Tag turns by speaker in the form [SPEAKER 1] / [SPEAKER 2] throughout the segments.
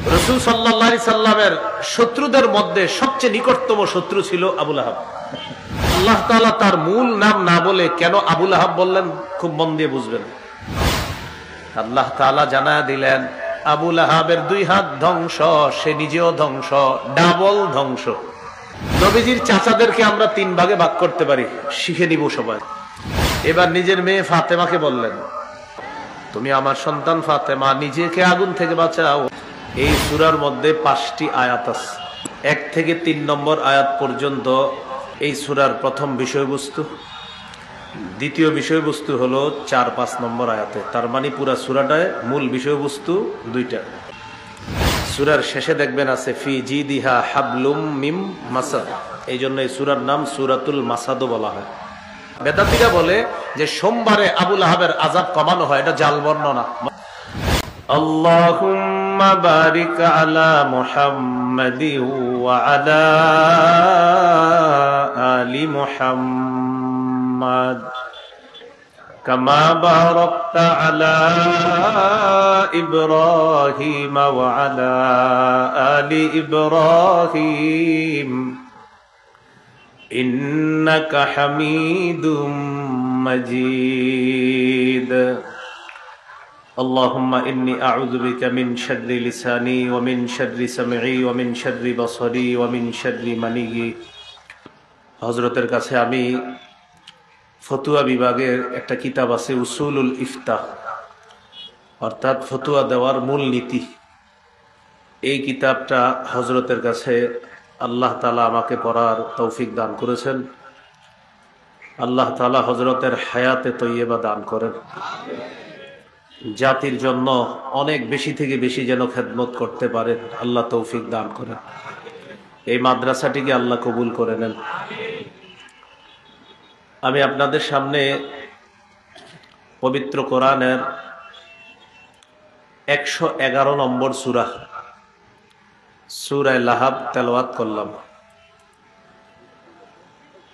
[SPEAKER 1] রাসূল সাল্লাল্লাহু আলাইহি সাল্লামের শত্রুদের মধ্যে সবচেয়ে নিকটতম শত্রু ছিল আবু লাহাব। আল্লাহ তাআলা তার মূল নাম না বলে কেন আবু লাহাব বললেন, খুব মন দিয়ে বুঝবেন। আল্লাহ তাআলা জানায়া দিলেন, আবু লাহাবের 2 হাত ধ্বংস, সে নিজেও ধ্বংস, ডাবল ধ্বংস। নবীজির চাচাদেরকে আমরা 3 ভাগে ভাগ করতে পারি, শিখে নিব সবাই। এবার নিজের মেয়ে ফাতেমাকে বললেন, তুমি আমার সন্তান ফাতেমা, নিজেকে আগুন থেকে বাঁচাও। এই সূরার মধ্যে 5টি আয়াত আছে। 1 থেকে 3 নম্বর আয়াত পর্যন্ত এই সূরার প্রথম বিষয়বস্তু, দ্বিতীয় বিষয়বস্তু হলো 4-5 নম্বর আয়াতে। তার মানে পুরা সূরাটায় মূল বিষয়বস্তু 2টা। সূরার শেষে দেখবেন আছে ফি জিদিহা হাবলুম মিম মাসাদ, এই জন্য এই সূরার নাম সূরাতুল মাসাদও বলা হয়। বেদাতীরা বলে যে সোমবারে আবু লাহাবের আযাব কমানো হয়, এটা জাল বর্ণনা। আল্লাহুম্মা বারিক আলা মুহাম্মাদি ওয়া আলা আলি মুহাম্মাদ কামা বারাকতা আলা ইব্রাহিম ওয়া আলা আলি ইব্রাহিম ইন্নাকা হামিদুম মাজিদ। اللهم إني أعوذ بك من شر لساني ومن شر سمعي ومن شر بصري ومن شر مني। হযরতের কাছে আমি ফতুয়া বিভাগের একটা কিতাব আছে, উসুলুল ইফতাহ, অর্থাৎ ফতুয়া দেওয়ার মূল নীতি। এই কিতাবটা হযরতের কাছে আল্লাহ তাআলা আমাকে পড়ার তৌফিক দান করেছেন। আল্লাহ তাআলা হযরতের হায়াতে তৈয়বা দান করেন, জাতির জন্য অনেক বেশি থেকে বেশি যেন খেদমত করতে পারে আল্লাহ তৌফিক দান করেন। এই মাদ্রাসাটিকে আল্লাহ কবুল করে নেন। আমি আপনাদের সামনে পবিত্র কোরআনের 111 নম্বর সূরা, সূরা লাহাব তেলাওয়াত করলাম।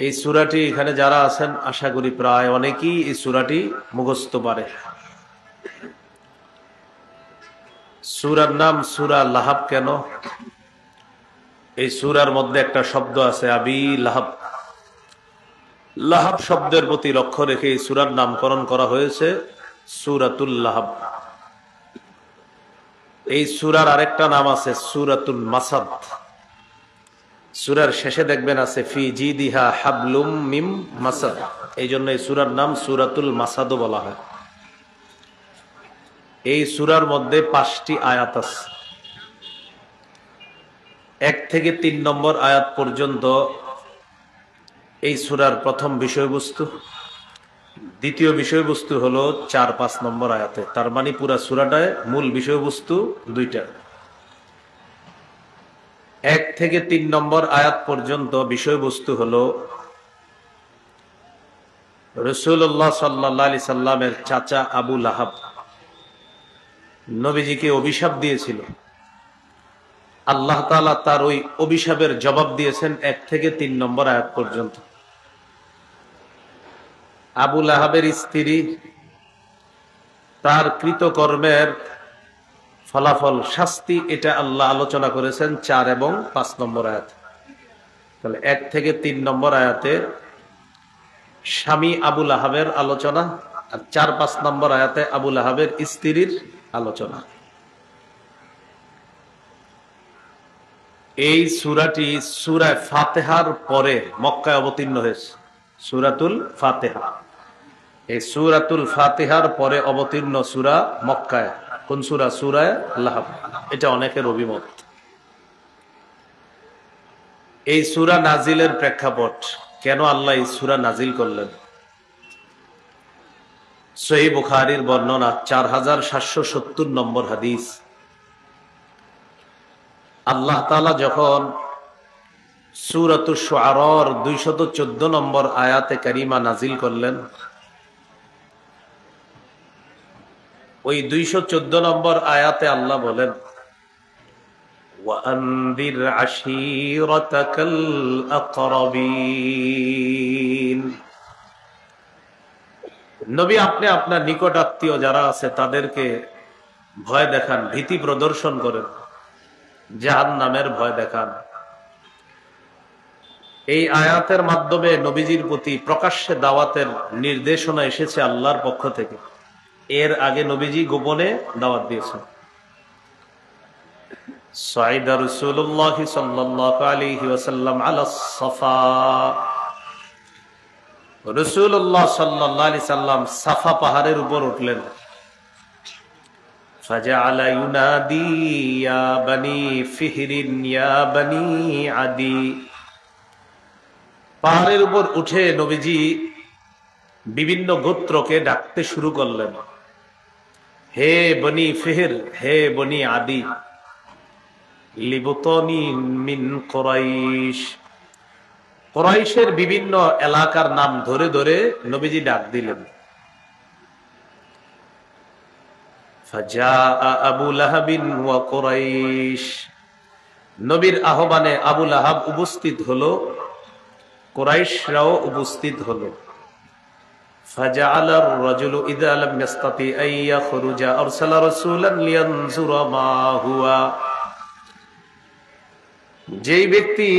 [SPEAKER 1] এই সূরাটি এখানে যারা আছেন আশা করি প্রায় অনেকেই এই সূরাটি মুখস্থ পারে। সূরার নাম সূরা লাহাব কেন? এই সূরার মধ্যে একটা শব্দ আছে আবি লাহাব। লাহাব শব্দের প্রতি লক্ষ্য রেখে এই সূরার নামকরণ করা হয়েছে সূরাতুল লাহাব। এই সূরার আরেকটা নাম আছে সূরাতুল মাসাদ। সূরার শেষে দেখবেন আছে ফি জিদিহা হাবলুম মিম মাসাদ, এই জন্য এই সূরার নাম সূরাতুল মাসাদও বলা হয়। এই সূরার মধ্যে 5টি আয়াত আছে। 1 থেকে 3 নম্বর আয়াত পর্যন্ত এই সূরার প্রথম বিষয়বস্তু, দ্বিতীয় বিষয়বস্তু হলো 4-5 নম্বর আয়াতে। তার মানে পুরা সূরাটায় মূল বিষয়বস্তু 2টা। 1 থেকে 3 নম্বর আয়াত পর্যন্ত বিষয়বস্তু হলো রাসূলুল্লাহ সাল্লাল্লাহু আলাইহি সাল্লামের চাচা আবু লাহাব নবীজিকে অভিশাপ দিয়েছিল। আল্লাহ তাআলা তার ওই অভিশাপের জবাব দিয়েছেন 1 থেকে 3 নম্বর আয়াত পর্যন্ত। আবু লাহাবের স্ত্রী তার কৃতকর্মের ফলাফল শাস্তি, এটা আল্লাহ আলোচনা করেছেন 4 এবং 5 নম্বর আয়াত। তাহলে 1 থেকে 3 নম্বর আয়াতে স্বামী আবু লাহাবের আলোচনা, আর 4-5 নম্বর আয়াতে আবু লাহাবের স্ত্রীর আলোচনা। এই সূরাটি সূরা ফাতিহার পরে মক্কায় অবতীর্ণ হয়েছে। সূরাতুল ফাতিহা, এই সূরাতুল ফাতিহার পরে অবতীর্ণ সূরা মক্কায়। কোন সূরা? সূরা লাহাব। এটা অনেকের অভিমত। এই সূরা নাজিলের প্রেক্ষাপট, কেন আল্লাহ এই সূরা নাজিল করলেন? সহিহ বুখারীর বর্ণনা 4770 নম্বর হাদিস। আল্লাহ তাআলা যখন সূরাতুশ শুআরার 214 নম্বর আয়াতে কারিমা নাজিল করলেন, ওই 214 নম্বর আয়াতে আল্লাহ বলেন ওয়ানদির আশীরাতাকাল আকরাবিন। নবী, আপনি আপনার নিকট আত্মীয় যারা আছে তাদেরকে ভয় দেখান, ভীতি প্রদর্শন করেন। জাহান্নামের ভয় দেখান। এই আয়াতের মাধ্যমে নবীজির প্রতি প্রকাশ্যে দাওয়াতের নির্দেশনা এসেছে আল্লাহর পক্ষ থেকে। এর আগে নবীজি গোপনে দাওয়াত দিয়েছেন। সাইদা রাসূলুল্লাহ সাল্লাল্লাহু আলাইহি ওয়াসাল্লাম আলা সাফা, রাসূলুল্লাহ সাল্লাল্লাহু আলাইহি সাল্লাম সাফা পাহাড়ের উপর উঠলেন। ফাজআলা ইউনাদি ইয়া বনি ফিহরিন ইয়া বনি আদি। পাহাড়ের উপর উঠে নবীজি বিভিন্ন গোত্রকে ডাকতে শুরু করলেন। হে বনি ফিহর, হে বনি আদি, লিবুতনি মিন কুরাইশ। কুরাইশের বিভিন্ন এলাকার নাম ধরে ধরে নবীজি ডাক দিলেন। ফাজা আবু লাহাবিন ওয়া কুরাইশ। নবীর আহ্বানে আবু লাহাব উপস্থিত হলো, কুরাইশরাও উপস্থিত হলো। ফাজআলা আর-রাজুলু ইযা লাম ইস্তাতি আন ইয়াখরুজা আরসালা রাসূলান লিয়ানজুরা মা হুয়া। যেই ব্যক্তি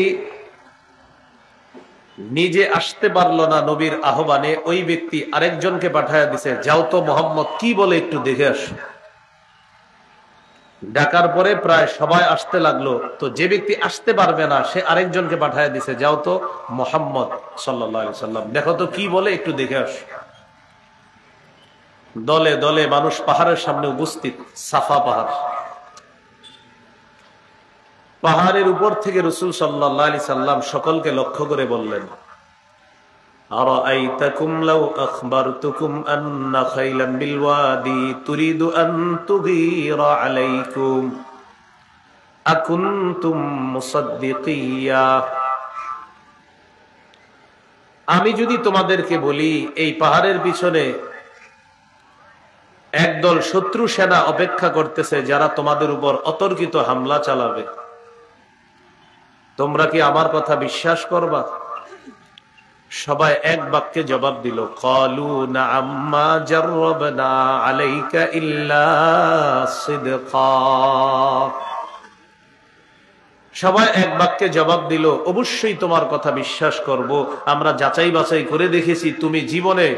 [SPEAKER 1] নিজে আসতে পারল না নবীর আহ্বানে, ওই ব্যক্তি আরেকজনকে পাঠায় দিছে, যাও তো মুহাম্মদ কি বলে একটু দেখে আসো। ডাকার পরে প্রায় সবাই আসতে লাগলো, তো যে ব্যক্তি আসতে পারবে না সে আরেকজনকে পাঠায় দিছে, যাও তো মুহাম্মদ সাল্লাল্লাহু আলাইহি সাল্লাম দেখো তো কি বলে একটু দেখে আসো। দলে দলে মানুষ পাহাড়ের সামনে উপস্থিত। সাফা পাহাড়, পাহাড়ের উপর থেকে রাসূল সাল্লাল্লাহু আলাইহি সাল্লাম সকলকে লক্ষ্য করে বললেন, আরাআইতাকুম লাউ আখবারতুকুম আন্না খাইলাম বিল ওয়াদি তুরিদু আন তুগীরা আলাইকুম আকুনতুম মুসাদ্দিকিয়া। আমি যদি তোমাদেরকে বলি এই পাহাড়ের পিছনে একদল শত্রু সেনা অপেক্ষা করতেছে যারা তোমাদের উপর অতর্কিত হামলা চালাবে, তোমরা কি আমার কথা বিশ্বাস করবা? সবাই এক বাক্যে জবাব দিল, ক্বালু না'আম মা জাররাবনা আলাইকা ইল্লা সিদকা। সবাই এক বাক্যে জবাব দিল, অবশ্যই তোমার কথা বিশ্বাস করব, আমরা যাচাই বাছাই করে দেখেছি তুমি জীবনে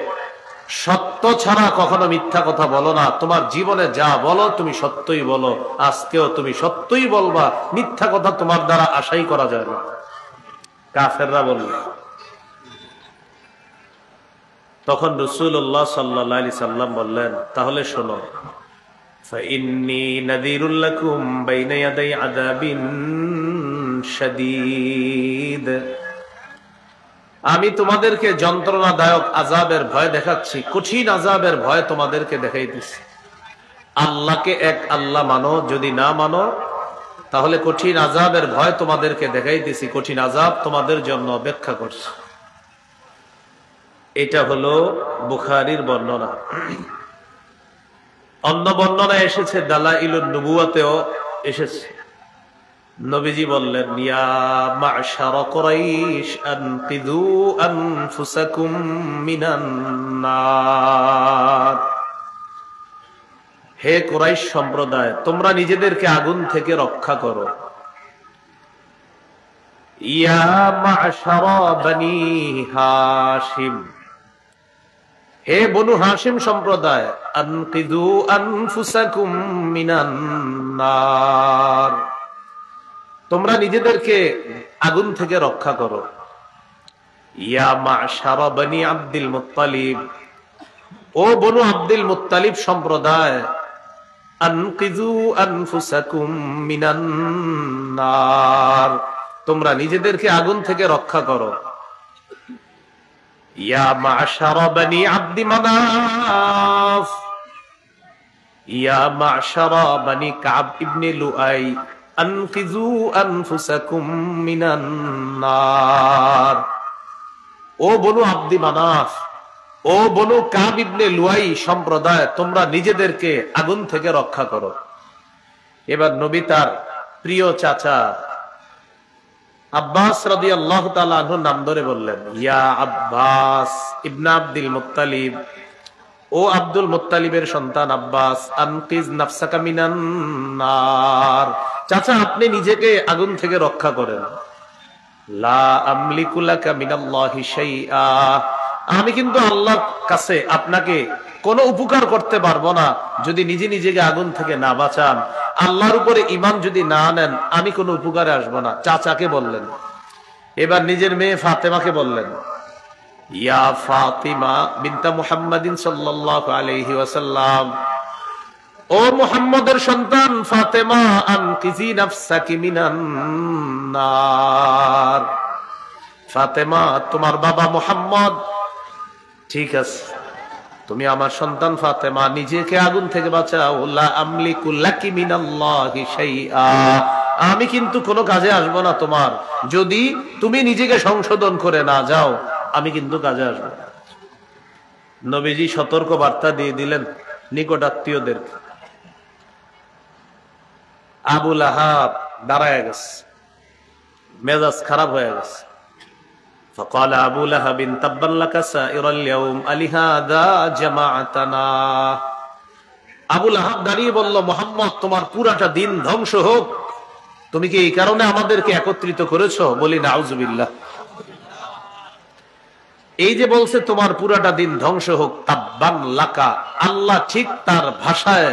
[SPEAKER 1] সত্য ছাড়া কখনো মিথ্যা কথা বলো না, তোমার জীবনে যা বলো তুমি সত্যই বলো, আজকেও তুমি সত্যই বলবা, মিথ্যা কথা তোমার দ্বারা আশাই করা যায় না। কাফেররা বলল। তখন রাসূলুল্লাহ সাল্লাল্লাহু আলাইহি সাল্লাম বললেন, তাহলে শোনো, ফাইন্নী নাযীরুল লাকুম বাইনা ইয়াদাই আযাবিন শাদীদ। আমি তোমাদেরকে যন্ত্রণাদায়ক আযাবের ভয় দেখাচ্ছি, কঠিন আযাবের ভয় তোমাদেরকে দেখাইতেছি। আল্লাহকে এক আল্লাহ মানো, যদি না মানো তাহলে কঠিন আযাবের ভয় তোমাদেরকে দেখাইতেছি, কঠিন আযাব তোমাদের জন্য অপেক্ষা করছে। এটা হলো বুখারীর বর্ণনা। অন্য বর্ণনা এসেছে দালাইলুন নবুওয়াতেও এসেছে। নবীজি বললেন, ইয়া মা'শারা কুরাইশ আনকিযু আনফুসাকুম মিনান নার। হে কুরাইশ সম্প্রদায়, তোমরা নিজেদেরকে আগুন থেকে রক্ষা করো। ইয়া মা'শারা বনি হাশিম, হে বনু হাশিম সম্প্রদায়, আনকিযু আনফুসাকুম মিনান নার, তোমরা নিজেদেরকে আগুন থেকে রক্ষা করো। ইয়া মা'শারা বনি আব্দুল মুত্তালিব, ও বনু আব্দুল মুত্তালিব সম্প্রদায়, আনকিযু আনফুসাকুম মিনান নার, তোমরা নিজেদেরকে আগুন থেকে রক্ষা করো। ইয়া মা'শারা বনি আব্দি মানাফ, ইয়া মা'শারা বনি কাব ইবনে লুআই, আনকিযু আনফুসাকুম মিনান নার, ও বনু আব্দি মানাফ, ও বনু কাব ইবনে লুআই সম্প্রদায়, তোমরা নিজেদেরকে আগুন থেকে রক্ষা করো। এবার নবী তার প্রিয় চাচা আব্বাস রাদিয়াল্লাহু তাআলা আনহুর নাম ধরে বললেন, ইয়া আব্বাস ইবনে আব্দুল মুত্তালিব, ও আব্দুল মুত্তালিবের সন্তান আব্বাস, আনকিজ নাফসাকা মিনান নার, চাচা আপনি নিজেকে আগুন থেকে রক্ষা করেন। লা আমলিকু লাকা মিনাল্লাহি শাইআ, আমি কিন্তু আল্লাহর কাছে আপনাকে কোনো উপকার করতে পারবো না যদি নিজে নিজেকে আগুন থেকে না বাঁচান। আল্লাহর উপরে ঈমান যদি না আনেন আমি কোনো উপকারে আসবো না। চাচাকে বললেন। এবার নিজের মেয়ে ফাতেমাকে বললেন, ইয়া ফাতিমা বিনতা মুহাম্মাদিন সাল্লাল্লাহু আলাইহি ওয়াসাল্লাম, ও মুহাম্মদের সন্তান ফাতেমা, আনকিজি নাফসাকি মিনান নার। ফাতেমা, তোমার বাবা মুহাম্মদ ঠিক আছে, তুমি আমার সন্তান ফাতেমা, নিজেকে আগুন থেকে বাঁচাও। লা আমলিকু লাকি মিনাল্লাহি শাইআ, আমি কিন্তু কোনো কাজে আসবো না তোমার, যদি তুমি নিজেকে সংশোধন করে না যাও আমি কিন্তু কাজে আসবো। নবীজি সতর্ক বার্তা দিয়ে দিলেন নিকট আত্মীয়দের। আবু লাহাব দাঁড়ায় গেছে, মেজাজ খারাপ হয়ে গেছে। فقال أبو لهب تبا لك سائر اليوم ألهذا جمعتنا। আবু লাহাব দাঁড়িয়ে বলল, মুহাম্মদ তোমার পুরাটা দিন ধ্বংস হোক, তুমি কি এই কারণে আমাদেরকে একত্রিত করেছো? বলি নাউজুবিল্লাহ। এই যে বলছে তোমার পুরাটা দিন ধ্বংস হোক, তাব্বান লাকা, আল্লাহ ঠিক তার ভাষায়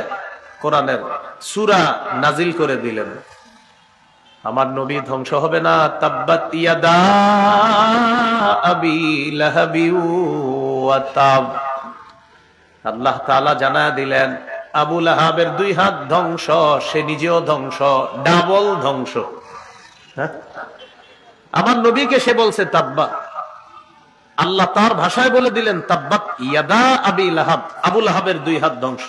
[SPEAKER 1] কোরআনের সূরা নাজিল করে দিলেন। আমার নবী ধ্বংস হবে না। তাব্বাত ইয়াদা আবি লাহাবি ওয়া তাব, আল্লাহ তাআলা জানায়া দিলেন আবু লাহাবের দুই হাত ধ্বংস, সে নিজেও ধ্বংস, ডাবল ধ্বংস। আমার নবীকে সে বলছে তাব্বা, আল্লাহ তার ভাষায় বলে দিলেন তাব্বাত ইয়াদা আবি লাহাব, আবু লাহাবের দুই হাত ধ্বংস।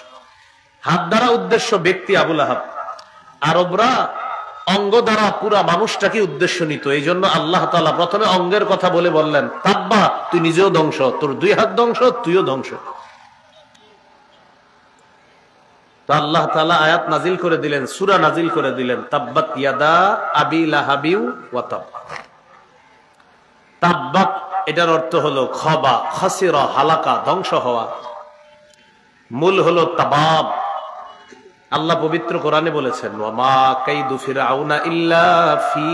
[SPEAKER 1] হাত দ্বারা উদ্দেশ্য ব্যক্তি আবু লাহাব। আরবরা অঙ্গ দ্বারা পুরা মানুষটাকে উদ্দেশ্য নিত, এই জন্য আল্লাহ তাআলা প্রথমে অঙ্গের কথা বলে বললেন তাব্বা, তুই নিজেও ধ্বংস, তোর দুই হাত ধ্বংস, তুইও ধ্বংস। তো আল্লাহ তাআলা আয়াত নাজিল করে দিলেন, সূরা নাজিল করে দিলেন, তাব্বাত ইয়াদা আবি লাহাবি ওয়া তাব। তাব্বাত এটার অর্থ হলো খবা, খাসিরা, হালাকা, ধ্বংস হওয়া। মূল হলো তাবাব। আল্লাহ পবিত্র কোরআনে বলেছেন, ওয়ামা কাইদু ফিরআউনা ইল্লা ফি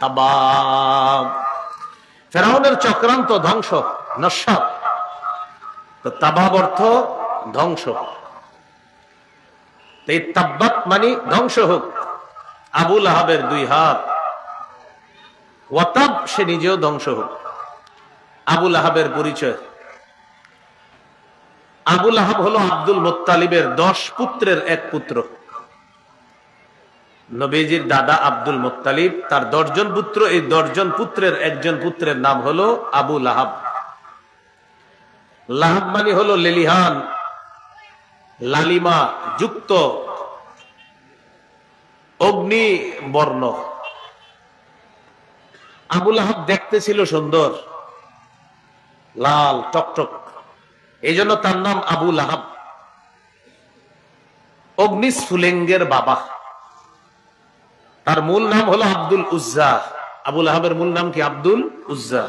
[SPEAKER 1] তাবাব, ফিরআউনের চক্রান্ত ধ্বংস, নস্যাৎ। তো তাবাব অর্থ ধ্বংস। এই তাব্বাত মানে ধ্বংস হোক আবু লাহাবের দুই হাত, ওয়াতাব সে নিজেও ধ্বংস হোক। আবু লাহাবের পরিচয়, আবু লাহাব হলো আব্দুল মুত্তালিবের 10 পুত্রের এক পুত্র। নবীজির দাদা আব্দুল মুত্তালিব, তার 10 জন পুত্র, এই 10 জন পুত্রের একজন পুত্রের নাম হলো আবু লাহাব। লাহাব মানে হলো লেলিহান, লালিমা যুক্ত, অগ্নি বর্ণ। আবু লাহাব দেখতে ছিল সুন্দর, লাল টকটক, এই জন্য তার নাম আবু লাহাব। অগ্নিস্ফুলিঙ্গের বাবা। তার মূল নাম হলো আব্দুল উজ্জা। আবু লাহাবের মূল নাম কি? আব্দুল উজ্জা,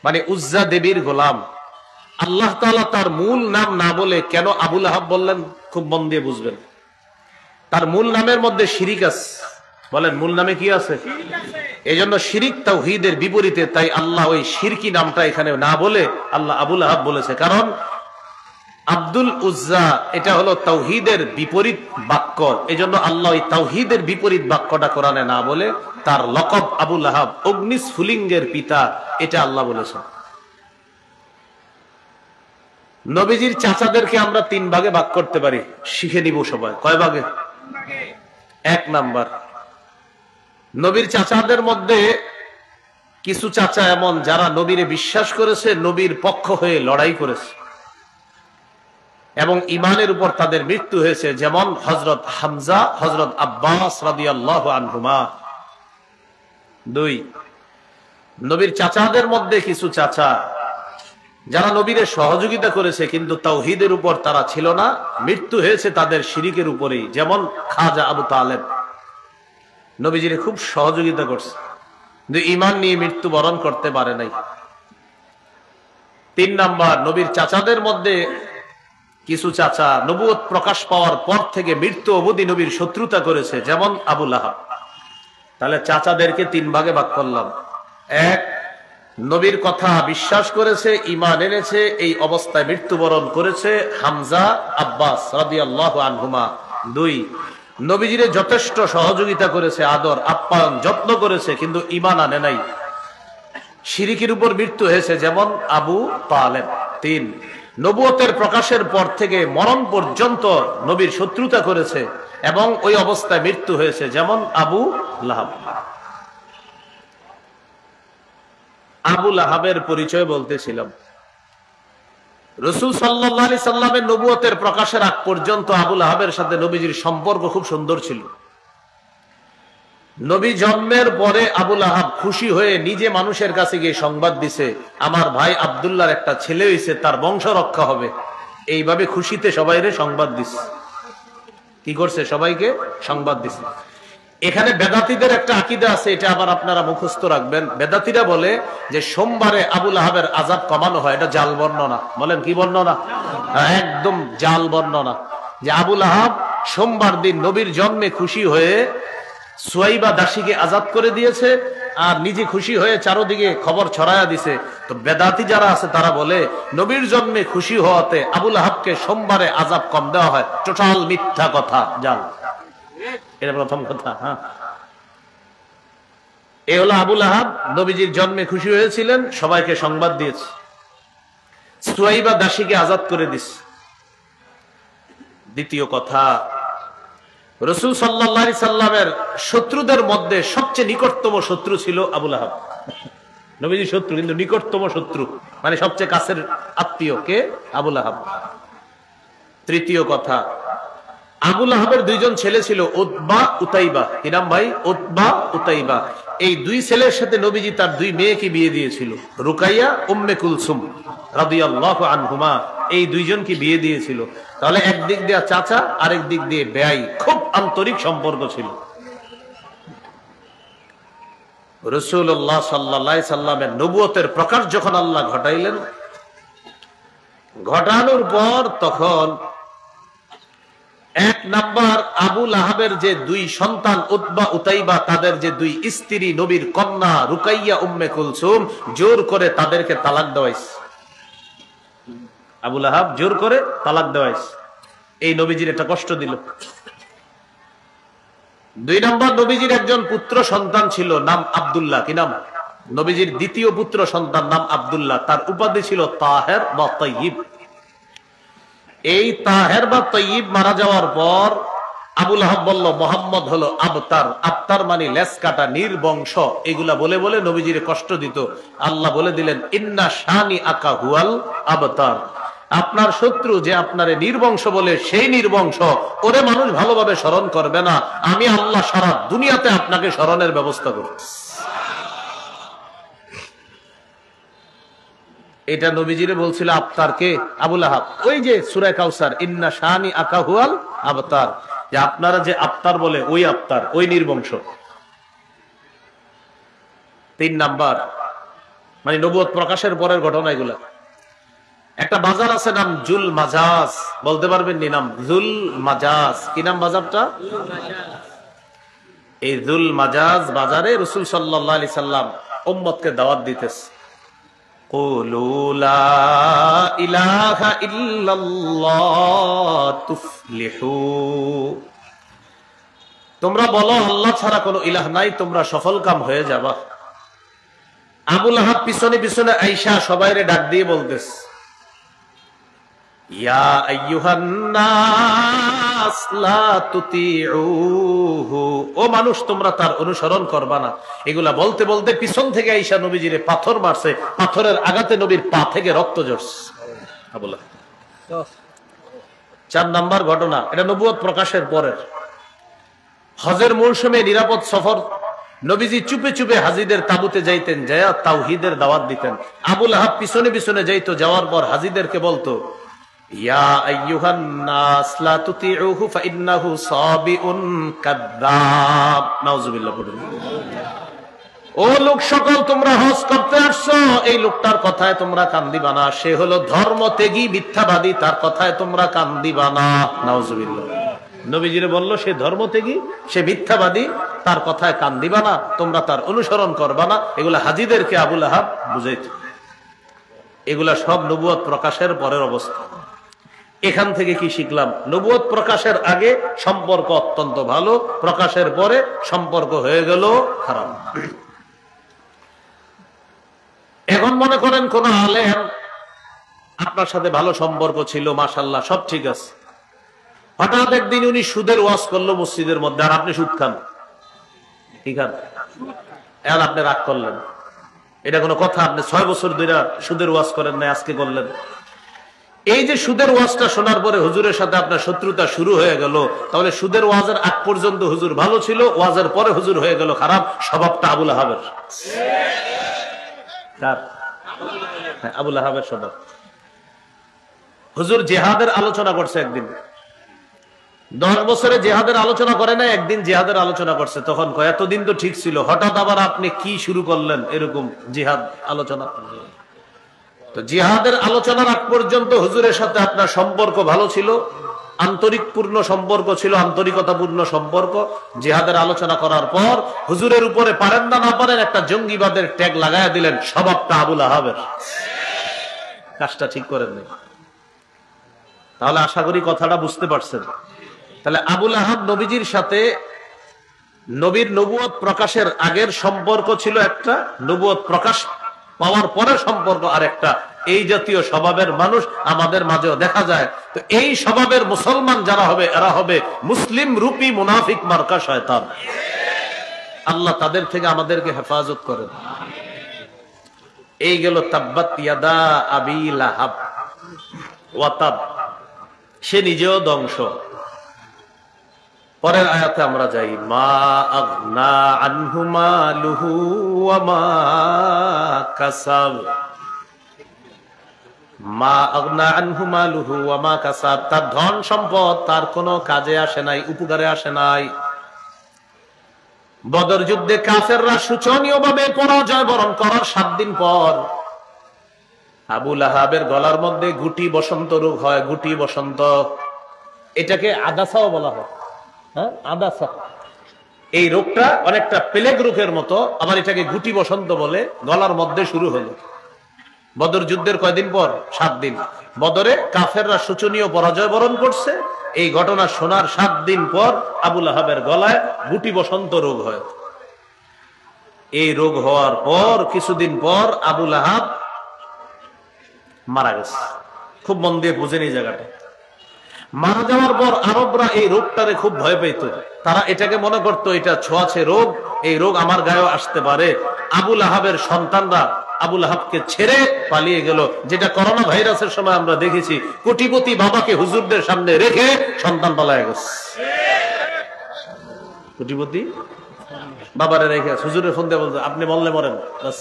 [SPEAKER 1] মানে উজ্জা দেবীর গোলাম। আল্লাহ তাআলা তার মূল নাম না বলে কেন আবু লাহাব বললেন, খুব মন দিয়ে বুঝবেন। তার মূল নামের মধ্যে শিরিক আছে। বলেন, মূল নামে কি আছে? এই জন্য শিরিক তাওহীদের বিপরীতে, তাই আল্লাহ ওই শিরকি নামটা এখানে না বলে আল্লাহ আবু লাহাব বলেছে। কারণ আব্দুল উজ্জা এটা হলো তাওহীদের বিপরীত বাক্য, এই জন্য আল্লাহ ওই তাওহীদের বিপরীত বাক্যটা কোরআনে না বলে তার লকব আবু লাহাব, অগ্নিস্ফুলিঙ্গের পিতা, এটা আল্লাহ বলেছেন। নবীজির চাচাদেরকে আমরা 3 ভাগে ভাগ করতে পারি, শিখে নিব সবাই। কয় ভাগে? 1 নাম্বার, নবীর চাচাদের মধ্যে কিছু চাচা এমন যারা নবীরে বিশ্বাস করেছে, নবীর পক্ষ হয়ে লড়াই করেছে এবং ঈমানের উপর তাদের মৃত্যু হয়েছে, যেমন হযরত হামজা, হযরত আব্বাস রাদিয়াল্লাহু আনহুমা। 2, নবীর চাচাদের মধ্যে কিছু চাচা যারা নবীরে সহযোগিতা করেছে কিন্তু তাওহীদের উপর তারা ছিল না, মৃত্যু হয়েছে তাদের শিরিকের উপরেই, যেমন খাজা আবু তালেব। নবীজিরে খুব সহযোগিতা করছে কিন্তু ঈমান নিয়ে মৃত্যুবরণ করতে পারে নাই। 3 নাম্বার, নবীর চাচাদের মধ্যে কিছু চাচা নবুয়ত প্রকাশ পাওয়ার পর থেকে মৃত্যু অবধি নবীর শত্রুতা করেছে, যেমন আবু লাহাব। তাহলে চাচাদেরকে তিন ভাগে ভাগ করলাম। এক, নবীর কথা বিশ্বাস করেছে, ঈমান এনেছে, এই অবস্থায় মৃত্যুবরণ করেছে, হামজা, আব্বাস রাদিয়াল্লাহু আনহুমা। দুই, নবীজিরে যথেষ্ট সহযোগিতা করেছে, আদর আপ্যায়ন যত্ন করেছে, কিন্তু ঈমান আনে নাই, শিরিকের উপর মৃত্যু হয়েছে, যেমন আবু তালেব। তিন, নবুয়তের প্রকাশের পর থেকে মরণ পর্যন্ত নবীর শত্রুতা করেছে এবং ওই অবস্থায় মৃত্যু হয়েছে, যেমন আবু লাহাব। আবু লাহাবের পরিচয় বলতেছিলাম। রাসূল সাল্লাল্লাহু আলাইহি সাল্লামের নবুয়তের প্রকাশের আগ পর্যন্ত আবু লাহাবের সাথে নবীজির সম্পর্ক খুব সুন্দর ছিল। নবী জন্মের পরে আবু লাহাব খুশি হয়ে নিজে মানুষের কাছে গিয়ে সংবাদ দিছে, আমার ভাই আব্দুল্লাহর একটা ছেলে হয়েছে, তার বংশ রক্ষা হবে। এইভাবে খুশিতে সবাইরে সংবাদ দিছে। কি করছে? সবাইকে সংবাদ দিছে। এখানে বেদাতীদের একটা আকীদা আছে, এটা আবার আপনারা মুখস্থ রাখবেন। বেদাতীরা বলে যে সোমবারে আবু লাহাবের আযাব কমানো হয়, এটা জাল বর্ণনা। বলেন কি বর্ণনা? একদম জাল বর্ণনা। যে আবু লাহাব সোমবার দিন নবীর জন্মে খুশি হয়ে সুয়াইবা দাসীকে আজাদ করে দিয়েছে আর নিজে খুশি হয়ে চারদিকে খবর ছড়ায়া দিছে। তো বেদাতি যারা আছে তারা বলে নবীর জন্মে খুশি হওয়াতে আবু লাহাবকে সোমবারে আজাব কম দেওয়া হয়। টোটাল মিথ্যা কথা, জাল। এটা প্রথম কথা। হ্যাঁ, এ হলো আবু লাহাব নবীজির জন্মে খুশি হয়েছিলেন, সবাইকে সংবাদ দিয়েছে, সুয়াইবা দাসীকে আজাদ করে দিছে। দ্বিতীয় কথা, রাসূল সাল্লাল্লাহু আলাইহি সাল্লামের শত্রুদের মধ্যে সবচেয়ে নিকটতম শত্রু ছিল আবু লাহাব। নবীজির শত্রু, কিন্তু নিকটতম শত্রু মানে সবচেয়ে কাছের আত্মীয় কে? আবু লাহাব। তৃতীয় কথা, আবু লাহাবের দুইজন ছেলে ছিল, উতবা, উতাইবা। কি নাম ভাই? Utba, Utaiba. এই দুই ছেলের সাথে নবীজি তার দুই মেয়েকে বিয়ে দিয়েছিল, রুকাইয়া, উম্মে কুলসুম রাদিয়াল্লাহু আনহুমা। এই দুইজনকে বিয়ে দিয়েছিল। তাহলে একদিক দিয়ে চাচা, আরেক দিক দিয়ে বেয়াই, খুব আন্তরিক সম্পর্ক ছিল। রাসূলুল্লাহ সাল্লাল্লাহু আলাইহি সাল্লামের নবুয়তের প্রকাশ যখন আল্লাহ ঘটাইলেন, ঘটানোর পর তখন এক নাম্বার আবু লাহাবের যে দুই সন্তান উতবা, উতাইবা, তাদের যে দুই স্ত্রী নবীর কন্যা রুকাইয়া, উম্মে কুলসুম, জোর করে তাদেরকে তালাক দেওয়াইছে। আবু লাহাব জোর করে তালাক দেওয়াইছে। এই নবীজির একটা কষ্ট দিল। দুই নম্বর, নবীজির একজন পুত্র সন্তান ছিল, নাম আব্দুল্লাহ। কি নাম? নবীজির দ্বিতীয় পুত্র সন্তান নাম আব্দুল্লাহ। তার উপাধি ছিল তাহের বা তাইয়িব। এই তাহের বা তাইয়িব মারা যাওয়ার পর আবু লাহাব বলল মোহাম্মদ হলো আবতার। আবতার মানে লেস কাটা, নির্বংশ। এগুলা বলে বলে নবীজির কষ্ট দিত। আল্লাহ বলে দিলেন, ইন্না শানি আকা হুয়াল আবতার। আপনার শত্রু যে আপনারে নির্বংশ বলে, সেই নির্বংশ। ওরে মানুষ ভালোভাবে স্মরণ করবে না, আমি আল্লাহ সারা দুনিয়াতে আপনাকে স্মরণের ব্যবস্থা করব। এটা নবীজিরে বলছিল আবতারকে, আবু লাহাব। ওই যে সূরা কাউসার, ইন্না শানি আকা হুয়াল আবতার, যে আপনারা যে আবতার বলে, ওই আবতার, ওই নির্বংশ। তিন নাম্বার, মানে নবুয়ত প্রকাশের পরের ঘটনা এগুলা। একটা বাজার আছে নাম জুল মাজাজ, বলতে পারবেন নি নাম? জুল মাজাজ। কি নাম বাজারটা? এই জুল মাজাজ বাজারে রাসূল সাল্লাল্লাহু আলাইহি সাল্লাম উম্মতকে দাওয়াত দিতেছে। কুলু লা ইলাহা ইল্লাল্লাহ তুফলিহু। তোমরা বলো আল্লাহ ছাড়া কোনো ইলাহ নাই, তোমরা সফলকাম হয়ে যাবা। আবু লাহাব পিছনে পিছনে আয়েশা সবাইরে ডাক দিয়ে বলতেছে, ইয়া আইয়ুহান নাস লা তুতিউহু। ও মানুষ, তোমরা তার অনুসরণ করবা না। এগুলা বলতে বলতে পিছন থেকে আয়েশা নবীজিরে পাথর মারছে। পাথরের আঘাতে নবীর পা থেকে রক্ত ঝরছে। আবু লাহাব। 4 নাম্বার ঘটনা, এটা নবুয়ত প্রকাশের পরের। হজের মৌসুমে নিরাপদ সফর, নবীজি চুপে চুপে হাজিদের তাবুতে যাইতেন, যায়া তাওহীদের দাওয়াত দিতেন। আবু লাহাব পিছনে পিছনে যাইতো, যাওয়ার পর হাজিদেরকে বলতো, ইয়া আইয়ুহান নাস লা তুতিউহু ফাইন্নাহু সাবিউন কাযযাব। নাউযুবিল্লাহ। ও লোক সকল, তোমরা হজ করতে আসছো, এই লোকটার কথায় তোমরা কান দিবা না। সে হলো ধর্মত্যাগী, মিথ্যাবাদী, তার কথায় তোমরা কান দিবা না। নাউজুবিল্লাহ। নবীজিরে বলল সে ধর্মত্যাগী, সে মিথ্যাবাদী, তার কথায় কান দিবা না, তোমরা তার অনুসরণ করবা না। এগুলা হাজীদেরকে আবুল আহাব বুঝাইত। এগুলা সব নবুয়ত প্রকাশের পরের অবস্থা। এখান থেকে কি শিখলাম? নবুয়ত প্রকাশের আগে সম্পর্ক অত্যন্ত ভালো, প্রকাশের পরে সম্পর্ক হয়ে গেল খারাপ। এখন মনে করেন কোন আলেম আপনার সাথে ভালো সম্পর্ক ছিল, মাশাআল্লাহ, সব ঠিক আছে। হঠাৎ একদিন উনি সুদের ওয়াজ করলো মসজিদের মধ্যে, আর আপনি সুদ খান। কি খান? এখন আপনি রাগ করলেন, এটা কোনো কথা? আপনি 6 বছর ধরে সুদের ওয়াজ করেন না, আজকে করলেন। এই যে সুদের ওয়াজটা শোনার পরে হুজুরের সাথে আপনার শত্রুতা শুরু হয়ে গেল, তাহলে সুদের ওয়াজের আগ পর্যন্ত হুজুর ভালো ছিল, ওয়াজের পরে হুজুর হয়ে গেল খারাপ। স্বভাবটা আবুল আহাবের। আবুল আহাবের স্বভাব। হুজুর জিহাদের আলোচনা করছে একদিন, 10 বছরে জিহাদের আলোচনা করে না, একদিন জিহাদের আলোচনা করছে। তখন এতদিন তো ঠিক ছিল, হঠাৎ আবার আপনি কি শুরু করলেন এরকম জিহাদ আলোচনা? তো জিহাদের আলোচনার আগ পর্যন্ত হুজুরের সাথে আপনার সম্পর্ক ভালো ছিল, আন্তরিকপূর্ণ সম্পর্ক ছিল, আন্তরিকতাপূর্ণ সম্পর্ক। জিহাদের আলোচনা করার পর হুজুরের উপরে পারেন না না পারেন একটা জঙ্গিবাদের ট্যাগ লাগাইয়া দিলেন। স্বভাবটা আবুল আহাবের। কাজটা ঠিক করেন নাই। তাহলে আশা করি কথাটা বুঝতে পারছেন। তাহলে আবুল আহাব নবীজির সাথে নবীর নবুয়ত প্রকাশের আগের সম্পর্ক ছিল একটা, নবুয়ত প্রকাশ পাওয়ার পরে সম্পর্ক আরেকটা। এই জাতীয় স্বভাবের মানুষ আমাদের মাঝেও দেখা যায়। তো এই স্বভাবের মুসলমান যারা হবে, এরা হবে মুসলিম রূপী মুনাফিক মার্কা শয়তান। আল্লাহ তাদের থেকে আমাদেরকে হেফাজত করেন। এই গেল তাব্বাত ইয়াদা আবি লাহাব ওয়া তাব। সে নিজেও ধ্বংস। পরের আয়াতে আমরা যাই, মা আগনা আনহু মালুহু ওয়া মা কাসাব। মা আগনা আনহু মালুহু ওয়া মা কাসাব, তার ধন সম্পদ তার কোনো কাজে আসে নাই, উপকারে আসে নাই। বদর যুদ্ধে কাফেররা শোচনীয়ভাবে পরাজয় বরণ করার 7 দিন পর আবুল আহাবের গলার মধ্যে গুটি বসন্ত রোগ হয়। গুটি বসন্ত, এটাকে আদাসাও বলা হয়। হ্যাঁ, আদাসা। এই রোগটা অনেকটা প্লেগ রোগের মতো, আবার এটাকে গুটি বসন্ত বলে। গলার মধ্যে শুরু হলো বদর যুদ্ধের কয়দিন পর? 7 দিন। বদরে কাফেররা শোচনীয় পরাজয় বরণ করছে। এই ঘটনা শোনার 7 দিন পর আবুল আহাবের গলায় গুটি বসন্ত রোগ হয়। এই রোগ হওয়ার পর কিছুদিন পর আবুল আহাব মারা গেছে। খুব মন দিয়ে বুঝেন এই জায়গাটা। মারা যাওয়ার পর আরবরা এই রোগটারে খুব ভয় পেত। তারা এটাকে মনে করতো এটা ছোঁয়াছে রোগ, এই রোগ আমার গায়েও আসতে পারে। আবুল আহাবের সন্তানরা আবুল আহাবকে ছেড়ে পালিয়ে গেল, যেটা করোনা ভাইরাসের সময় আমরা দেখেছি। কোটিপতি বাবাকে হুজুরদের সামনে রেখে সন্তান পালায় গেছে। কোটিপতি বাবারে রেখে হুজুরের ফোন দিয়ে বলতো, আপনি বললে মরেন,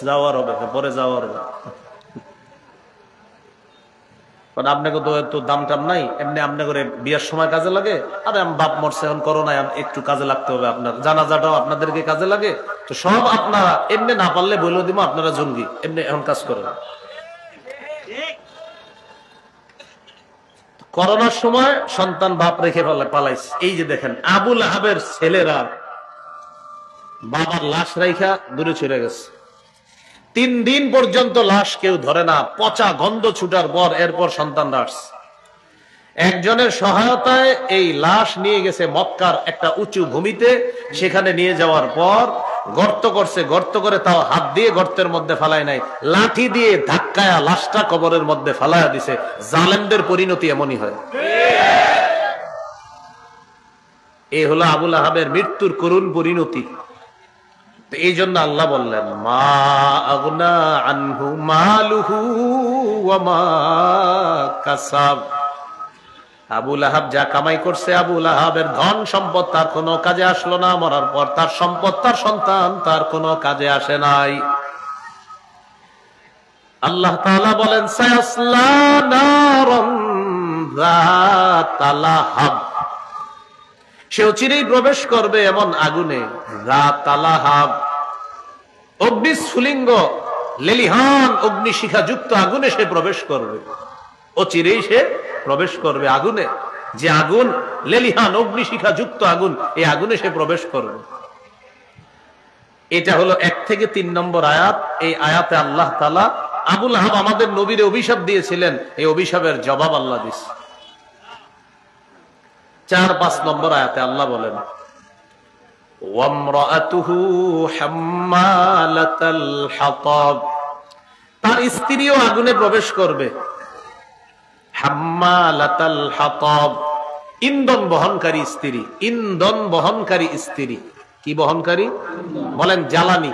[SPEAKER 1] যাওয়ার হবে, পরে যাওয়ার হবে। আপনাকে তো এত দাম টাম নাই, এমনি আপনি করে বিয়ের সময় কাজে লাগে। আরে বাপ মরছে, এখন করোনায় একটু কাজে লাগতে হবে, আপনার জানাজাটাও আপনাদেরকে কাজে লাগে। তো সব আপনারা এমনি না পারলে বলে দিব আপনারা জঙ্গি, এমনি এখন কাজ করেন। করোনার সময় সন্তান বাপ রেখে পালাইছে। এই যে দেখেন আবুল আহাবের ছেলেরা বাবার লাশ রাইখা দূরে চলে গেছে। 3 দিন পর্যন্ত লাশ কেউ ধরে না, পচা গন্ধ ছুটার পর এরপর সন্তানরা আসছে। একজনের সহায়তায় এই লাশ নিয়ে গেছে মক্কার একটা উঁচু ভূমিতে। সেখানে নিয়ে যাওয়ার পর গর্ত করছে, গর্ত করে তাও হাত দিয়ে গর্তের মধ্যে ফালায় নাই, লাঠি দিয়ে ধাক্কায়া লাশটা কবরের মধ্যে ফালায়া দিছে। জালেমদের পরিণতি এমনই হয়। এই হলো আবুল আহাবের মৃত্যুর করুণ পরিণতি। এই জন্য আল্লাহ বললেন, মা আগনা আনহু মালুহু ওয়া মা কাসাব। আবুল আহাব যা কামাই করছে, আবুল আহাবের ধন সম্পদ তার কোনো কাজে আসলো না। মরার পর তার সম্পদ, তার সন্তান তার কোনো কাজে আসে নাই। আল্লাহ তাআলা বলেন, সায়াসলা নারান যাতা লাহাব, সে চিরেই প্রবেশ করবে এমন আগুনে। যাতা লাহাব, অগ্নিস্ফুলিঙ্গ লেলিহান অগ্নিশিখা যুক্ত আগুনে সে প্রবেশ করবে, অচিরেই সে প্রবেশ করবে আগুনে। যে আগুন লেলিহান অগ্নিশিখা যুক্ত আগুন, এই আগুনে সে প্রবেশ করবে। এটা হলো 1 থেকে 3 নম্বর আয়াত। এই আয়াতে আল্লাহ তাআলা আবু লাহাব আমাদের নবীর অভিশাপ দিয়েছিলেন, এই অভিশাপের জবাব আল্লাহ দিয়েছে। 4-5 নম্বর আয়াতে আল্লাহ বলেন, ওয়ামরাআতুহু হাম্মালাতাল হাতাব, তার স্ত্রীও আগুনে প্রবেশ করবে। হাম্মালাতাল হাতাব, ইন্ধন বহনকারী স্ত্রী। ইন্ধন বহনকারী স্ত্রী কি বহনকারী? বলেন জ্বালানি।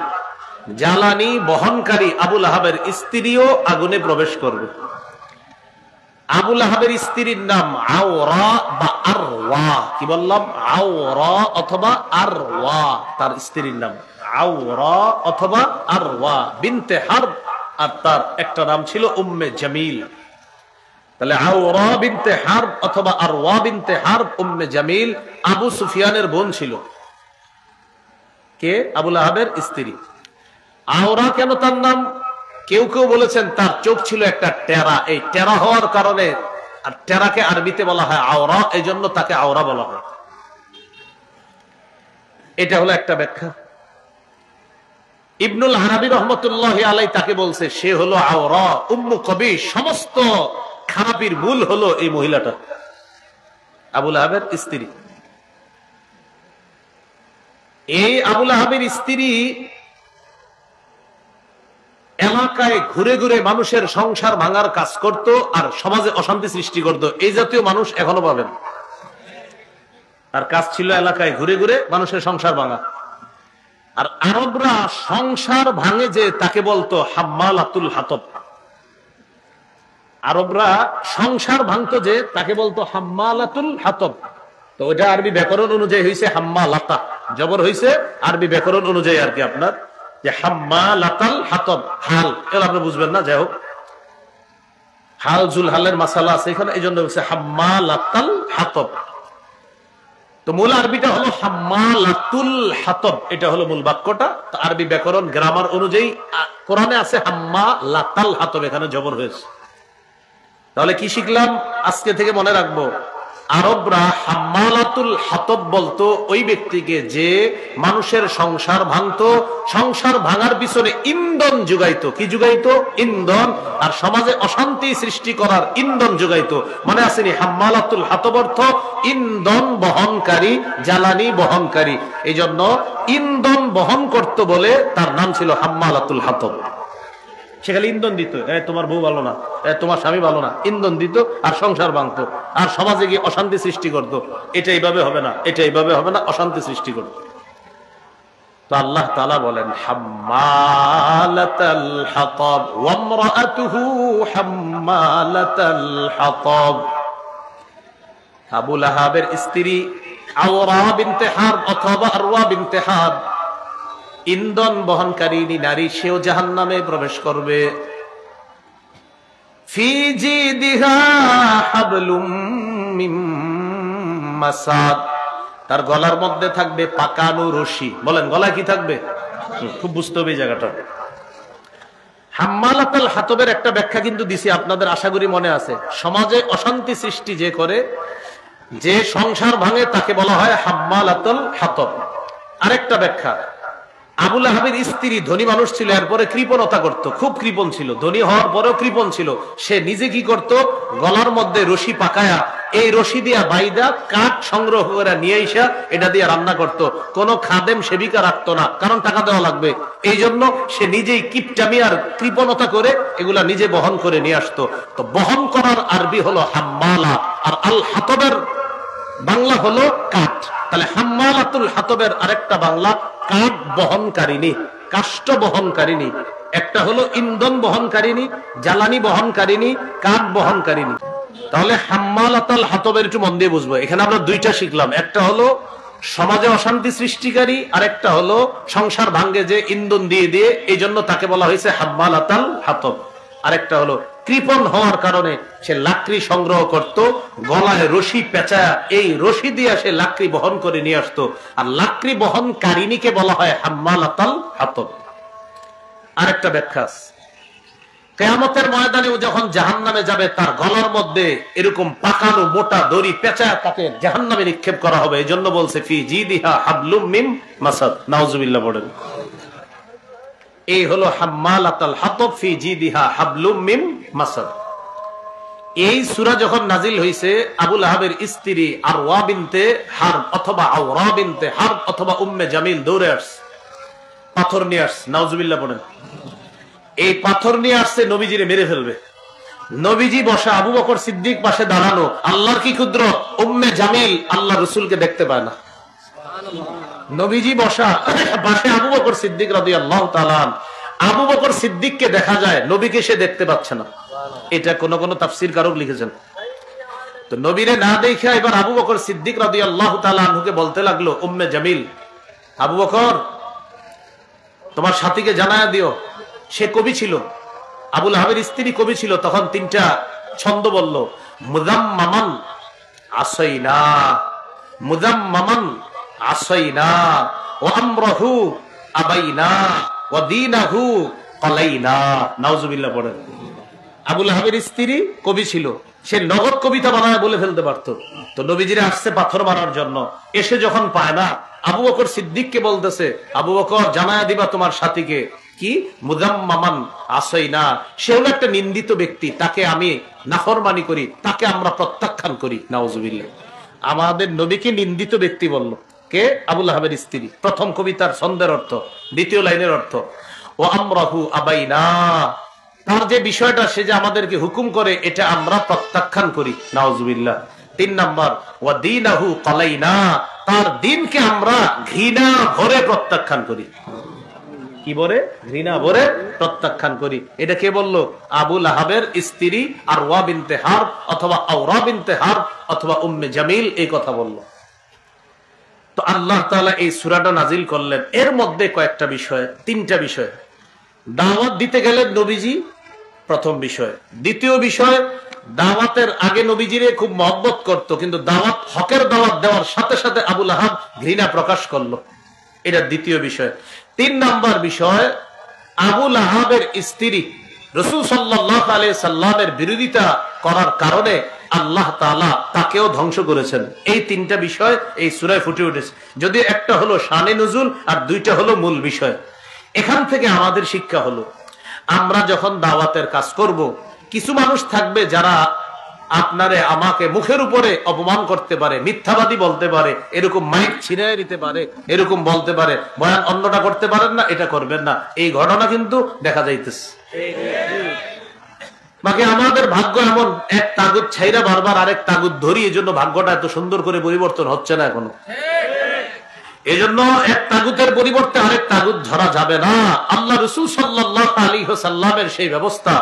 [SPEAKER 1] জ্বালানি বহনকারী আবু লাহাবের স্ত্রীও আগুনে প্রবেশ করবে। আবু লাহাবের স্ত্রীর নাম আওরা বা আরওয়া। কি বললাম? আওরা অথবা আরওয়া, তার স্ত্রীর নাম আওরা অথবা আরওয়া বিনতে হারব, আর তার একটা নাম ছিল উম্মে জামিল। তাহলে আওরা বিনতে হারব অথবা আরওয়া বিনতে হারব উম্মে জামিল আবু সুফিয়ানের বোন ছিল। কে? আবু লাহাবের স্ত্রী। আওরা কেন তার নাম? কেউ কেউ বলেছেন তার চোখ ছিল একটা টেরা, এই টেরা হওয়ার কারণে, আর টেরাকে আরবিতে বলা হয় আওরা, এই জন্য তাকে আওরা বলা হয়। এটা হলো একটা ব্যাখ্যা। ইবনুল আরাবী রহমতুল্লাহ আলাই তাকে বলছে সে হলো আওরা উম্মু কবীশ, সমস্ত খারাপির মূল হলো এই মহিলাটা, আবু লাহাবের স্ত্রী। এই আবু লাহাবের স্ত্রী এলাকায় ঘুরে ঘুরে মানুষের সংসার ভাঙার কাজ করত আর সমাজে অশান্তি সৃষ্টি করত। এই জাতীয় মানুষ এখনো পাবেন। আর কাজ ছিল এলাকায় ঘুরে ঘুরে মানুষের সংসার ভাঙা। আর আরবরা সংসার ভাঙে যে তাকে বলতো হাম্মালাতুল হাতব। আরবরা সংসার ভাঙতো যে তাকে বলতো হাম্মালাতুল হাতব। তো ওটা আরবি ব্যাকরণ অনুযায়ী হয়েছে হাম্মালাতা, জবর হয়েছে আরবি ব্যাকরণ অনুযায়ী আর কি আপনার, যে হাম্মালাতাল হাতব। হাল এগুলো আপনি বুঝবেন না, যাই হোক হাল জুল হালের মাসালা আছে এখানে, এই জন্য হচ্ছে হাম্মালাতাল হাতব। তো মূল আরবিটা হলো হাম্মালাতুল হাতব, এটা হলো মূল বাক্যটা। তো আরবি ব্যাকরণ গ্রামার অনুযায়ী কোরআনে আছে হাম্মালাতাল হাতব, এখানে জবর হয়েছে। তাহলে কি শিখলাম? আজকে থেকে মনে রাখবো, আরবরা হাম্মালাতুল হাতব বলতো ওই ব্যক্তিকে যে মানুষের সংসার ভাঙতো, সংসার ভাঙার পিছনে ইন্ধন যোগাইতো। কি যোগাইতো? ইন্ধন। আর সমাজে অশান্তি সৃষ্টি করার ইন্ধন যোগাইতো। মনে আসেনি? হাম্মালাতুল হাতব অর্থ ইন্ধন বহনকারী, জ্বালানি বহনকারী। এই জন্য ইন্ধন বহন করত বলে তার নাম ছিল হাম্মালাতুল হাতব। সে খালি ইন্ধন দিত, তোমার বউ ভালো না, তোমার স্বামী ভালো না, ইন্ধন দিত আর সংসার ভাঙতো আর সমাজে গিয়ে অশান্তি সৃষ্টি করতো। এটা এইভাবে হবে না, এটা এইভাবে হবে না, অশান্তি সৃষ্টি করতো। তো আল্লাহ তাআলা বলেন হাম্মালাতাল হাতাব ওয়া ইমরাআতুহু হাম্মালাতাল হাতাব। আবু লাহাবের স্ত্রী আওরা বিনতে হারব অথবা আরওয়া বিনতে হারব ইন্ধন বহনকারী নারী, সেও জাহান্নামে প্রবেশ করবে। ফি জিদিহা হাবলুম মিন মাসাদ, তার গলার মধ্যে থাকবে পাকানো রশি। বলেন গলায় কি থাকবে? খুব বুঝতে হবে এই জায়গাটা। হাম্মালাতাল হাতবের একটা ব্যাখ্যা কিন্তু দিছি আপনাদের, আশা করি মনে আছে। সমাজে অশান্তি সৃষ্টি যে করে, যে সংসার ভাঙে তাকে বলা হয় হাম্মালাতুল হাতব। আরেকটা ব্যাখ্যা, আবু লাহাবের স্ত্রী ধনী মানুষ ছিল, এরপরে কৃপণতা করত, খুব কৃপণ ছিল, ধনী হওয়ার পরেও কৃপণ ছিল। সে নিজে কি করত? গলার মধ্যে রশি পাকায়া, এই রশি দিয়া বাইদা কাঠ সংগ্রহ করে নিয়ে এসা এটা দিয়ে রান্না করত। কোন খাদেম সেবিকা রাখতো না, কারণ টাকা দেওয়া লাগবে। এই জন্য সে নিজেই কিপটামি আর কৃপণতা করে এগুলা নিজে বহন করে নিয়ে আসতো। তো বহন করার আরবি হলো হাম্মালা, আর আল হাতবের বাংলা হলো কাঠ। তাহলে হাম্মালাতুল হাতবের আরেকটা বাংলা কাঠ বহনকারিনী, কাষ্ঠ বহনকারিনী। একটা হলো ইন্ধন বহনকারিনী, জ্বালানি বহনকারিনী, কাঠ বহনকারিনী। তাহলে হাম্মালাতুল হাতবের একটু মন দিয়ে বুঝবো। এখানে আমরা দুইটা শিখলাম, একটা হলো সমাজে অশান্তি সৃষ্টিকারী, আর একটা হলো সংসার ভাঙ্গে যে ইন্ধন দিয়ে দিয়ে, এই জন্য তাকে বলা হয়েছে হাম্মালাতুল হাতব। আরেকটা হলো কৃপণ হওয়ার কারণে সে লাকড়ি সংগ্রহ করত, গলায় রশি পেঁচা, এই রশি দিয়ে সে লাকড়ি বহন করে নিয়ে আসতো। আর লাকড়ি বহনকারিনীকে বলা হয় হাম্মালাতুল হাতব। আরেকটা ব্যাখ্যা আছে, কিয়ামতের ময়দানে ও যখন জাহান্নামে যাবে তার গলার মধ্যে এরকম পাকানো মোটা দড়ি পেঁচায় তাকে জাহান্নামে নিক্ষেপ করা হবে। এই জন্য বলছে ফি জিদিহা হাবলুম মিন মাসাদ। নাউজুবিল্লাহ বলেন। এই হলো হাম্মালাতাল হাতব ফি জিদিহা হাবলুম মিন মাসাদ। এই সূরা যখন নাজিল হইছে, আবু লাহাবের স্ত্রী আরওয়া বিনতে হারব অথবা আওরা বিনতে হারব অথবা উম্মে জামিল দৌড়ে আসছে, পাথর নিয়ে আসছে। নাউজুবিল্লাহ বলেন। এই পাথর নিয়ে আসছে নবীজিরে মেরে ফেলবে। নবীজি বসা, আবু বকর সিদ্দিক পাশে দাঁড়ানো। আল্লাহর কি কুদরত, উম্মে জামিল আল্লাহ রাসূলকে দেখতে পায় না। নবীজি বসা, পাশে আবু বকর সিদ্দিক রাদিয়াল্লাহু তাআলা। আবু বকর সিদ্দিককে দেখা যায়, নবীকে সে দেখতে পাচ্ছে না। এটা কোন কোন তাফসীর কারক লিখেছেন। তো নবীরে না দেখে এবার আবু বকর সিদ্দিক রাদিয়াল্লাহু তাআলা আনহুকে বলতে লাগলো, উম্মে জামিল, আবু বকর তোমার সাথীকে জানায়া দিও। সে কবি ছিল, আবু লাহাবের স্ত্রী কবি ছিল। তখন তিনটা ছন্দ বলল, মুযাম্মামান আসাইনা, মুযাম্মামান আসাইনা, ওয়া আমরাহু আবাইনা, ওয়া দীনাহু ক্বালাইনা। নাউজুবিল্লাহ পড়েন। আবু লাহাবের স্ত্রী কবি ছিল, সে নগদ কবিতা বানায় বলে ফেলতে পারত। তো নবীজিরা আসছে পাথর মারার জন্য, এসে যখন পায় না, আবু বকর সিদ্দিককে বলতেছে, আবু বকর জানায়া দিবা তোমার সাথীকে কি মুযাম্মামান আসাইনা, সে হলো একটা নিন্দিত ব্যক্তি, তাকে আমি নাফরমানি করি, তাকে আমরা প্রত্যাখ্যান করি। নাউজুবিল্লাহ। আমাদের নবীকে নিন্দিত ব্যক্তি বলল কে? আবু লাহাবের স্ত্রী। প্রথম কবিতার ছন্দের অর্থ, দ্বিতীয় লাইনের অর্থ ও আমরাহু আবাইনা, তার যে বিষয়টা সে যে আমাদেরকে হুকুম করে এটা আমরা প্রত্যাখ্যান করি। নাউজুবিল্লাহ। 3 নাম্বার ওয়া দীনাহু ক্বালাইনা, তার দিনকে আমরা ঘৃণা ভরে প্রত্যাখ্যান করি। কি বলে? ঘৃণা ভরে প্রত্যাখ্যান করি। এটা কে বলল? আবু লাহাবের স্ত্রী আরওয়া বিনতে হারব অথবা আওরা বিনতে হারব অথবা উম্মে জামিল এই কথা বলল। তো আল্লাহ তাআলা এই সূরাটা নাজিল করলেন। এর মধ্যে কয়েকটা বিষয়, 3টা বিষয়। দাওয়াত দিতে গেলেন নবীজি, প্রথম বিষয়। দ্বিতীয় বিষয়, দাওয়াতের আগে নবীজিরে খুব মহব্বত করত, কিন্তু দাওয়াত হকের দাওয়াত দেওয়ার সাথে সাথে আবু লাহাব ঘৃণা প্রকাশ করলো, এটা দ্বিতীয় বিষয়। 3 নাম্বার বিষয়, আবু লাহাবের স্ত্রী রাসূল সাল্লাল্লাহু আলাইহি সাল্লামের বিরোধিতা করার কারণে আল্লাহ তাআলা তাকেও ধ্বংস করেছেন। এই 3টা বিষয় এই সূরায় ফুটে উঠেছে। যদি একটা হলো শানে নুজুল আর 2টা হলো মূল বিষয়। এখান থেকে আমাদের শিক্ষা হলো, আমরা যখন দাওয়াতের কাজ করব, কিছু মানুষ থাকবে যারা আপনারে আমাকে মুখের উপরে অপমান করতে পারে, মিথ্যাবাদী বলতে পারে, এরকম মাইক ছিনিয়ে নিতে পারে, এরকম বলতে পারে, বয়ান অন্যটা করতে পারেন না, এটা করবেন না। এই ঘটনা কিন্তু দেখা যাইতেছে। বাকি আমাদের ভাগ্য এমন, এক তাগুত ছাইরা বারবার আরেক তাগুত ধরি, এই জন্য ভাগ্যটা এত সুন্দর করে পরিবর্তন হচ্ছে না এখনো। এই জন্য এক তাগুতের পরিবর্তে আরেক তাগুত ধরা যাবে না। আল্লাহ রাসূল সাল্লাল্লাহু আলাইহি ওয়াসাল্লামের সেই ব্যবস্থা,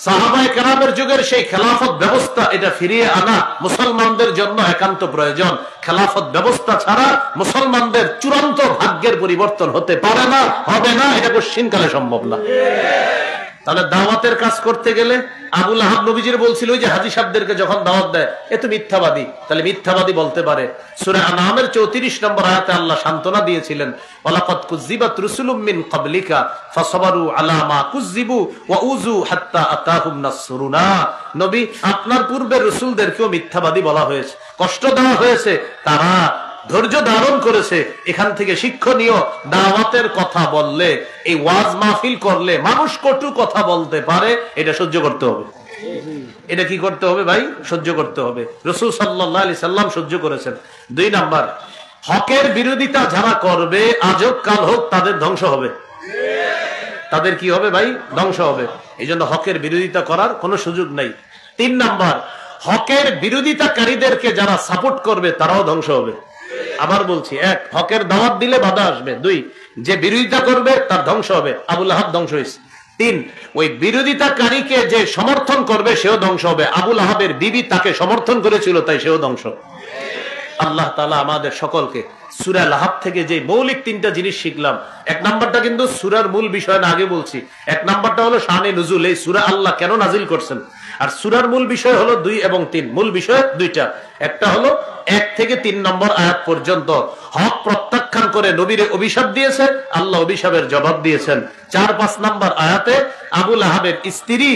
[SPEAKER 1] সাহাবায়ে কেরামের যুগের সেই খেলাফত ব্যবস্থা, এটা ফিরিয়ে আনা মুসলমানদের জন্য একান্ত প্রয়োজন। খেলাফত ব্যবস্থা ছাড়া মুসলমানদের চূড়ান্ত ভাগ্যের পরিবর্তন হতে পারে না, হবে না, এটা কোশ্চিনকালে সম্ভব না। তাহলে দাওয়াতের কাজ করতে গেলে আবু লাহাব নবীজির বলছিল, ওই যে হাজী সাহেবদেরকে যখন দাওয়াত দেয়, এ তো মিথ্যাবাদী, তাহলে মিথ্যাবাদী বলতে পারে। সূরা আনআমের 34 নম্বর আয়াতে আল্লাহ সান্ত্বনা দিয়েছিলেন, ওয়ালাকাদ কুযযিবাত রুসুলুম মিন ক্বাবলিকা ফাসাবারু আলা মা কুযযিবু ওয়া উযু হাত্তা আতাহুম নাসরুনা। নবী, আপনার পূর্বের রাসূলদেরকেও মিথ্যাবাদী বলা হয়েছে, কষ্ট দেওয়া হয়েছে, তারা ধৈর্য ধারণ করেছে। এখান থেকে শিক্ষণীয়, দাওয়াতের কথা বললে, এই ওয়াজ মাহফিল করলে মানুষ কটু কথা বলতে পারে, এটা সহ্য করতে হবে। এটা কি করতে হবে ভাই? সহ্য করতে হবে। রাসূল সাল্লাল্লাহু আলাইহি সাল্লাম সহ্য করেছেন। 2 নাম্বার, হকের বিরোধিতা যারা করবে, আজ হোক কাল হোক, তাদের ধ্বংস হবে। তাদের কি হবে ভাই? ধ্বংস হবে। এই জন্য হকের বিরোধিতা করার কোনো সুযোগ নাই। 3 নাম্বার, হকের বিরোধিতাকারীদেরকে যারা সাপোর্ট করবে তারাও ধ্বংস হবে। আবার বলছি, 1, হকের দাওয়াত দিলে বাধা আসবে। 2, যে বিরোধিতা করবে তার ধ্বংস হবে। আবু লাহাব ধ্বংস হয়েছে। 3, ওই বিরোধিতাকারীকে যে সমর্থন করবে সেও ধ্বংস হবে। আবু লাহাবের বিবি তাকে সমর্থন করেছিল, তাই সেও ধ্বংস। আল্লাহ তাআলা আমাদের সকলকে সূরা লাহাব থেকে যে মৌলিক 3টা জিনিস শিখলাম, 1 নাম্বারটা কিন্তু সূরার মূল বিষয় না, আগে বলছি। 1 নাম্বারটা হলো শানে নুজুল, এই সূরা আল্লাহ কেন নাজিল করছেন। আর সূরার মূল বিষয় হলো 2 এবং 3। মূল বিষয় 2টা, একটা হলো 1 থেকে 3 নম্বর আয়াত পর্যন্ত হক প্রত্যাখ্যান প্রত্যাখ্যান করে নবীরে অভিশাপ দিয়েছে, আল্লাহ অভিশাপের জবাব দিয়েছেন। 4-5 নম্বর আয়াতে আবু লাহাবের স্ত্রী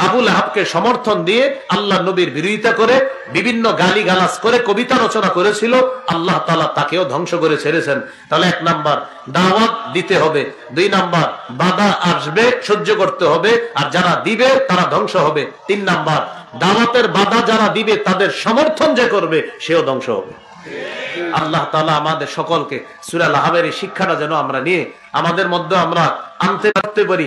[SPEAKER 1] আবু লাহাবকে সমর্থন দিয়ে আল্লাহ নবীর বিরোধিতা করে বিভিন্ন গালি গালাজ করে কবিতা রচনা করেছিল, আল্লাহ তাআলা তাকেও ধ্বংস করে ছেড়েছেন। তাহলে 1 নাম্বার দাওয়াত দিতে হবে, 2 নাম্বার বাধা আসবে সহ্য করতে হবে, আর যারা দিবে তারা ধ্বংস হবে। 3 নাম্বার দাওয়াতের বাধা যারা দিবে তাদের সমর্থন যে করবে সেও ধ্বংস হবে। আল্লাহ তাআলা আমাদের সকলকে সূরা লাহাবের এই শিক্ষাটা যেন আমরা নিয়ে আমাদের মধ্যে আমরা আনতে পারতে পারি।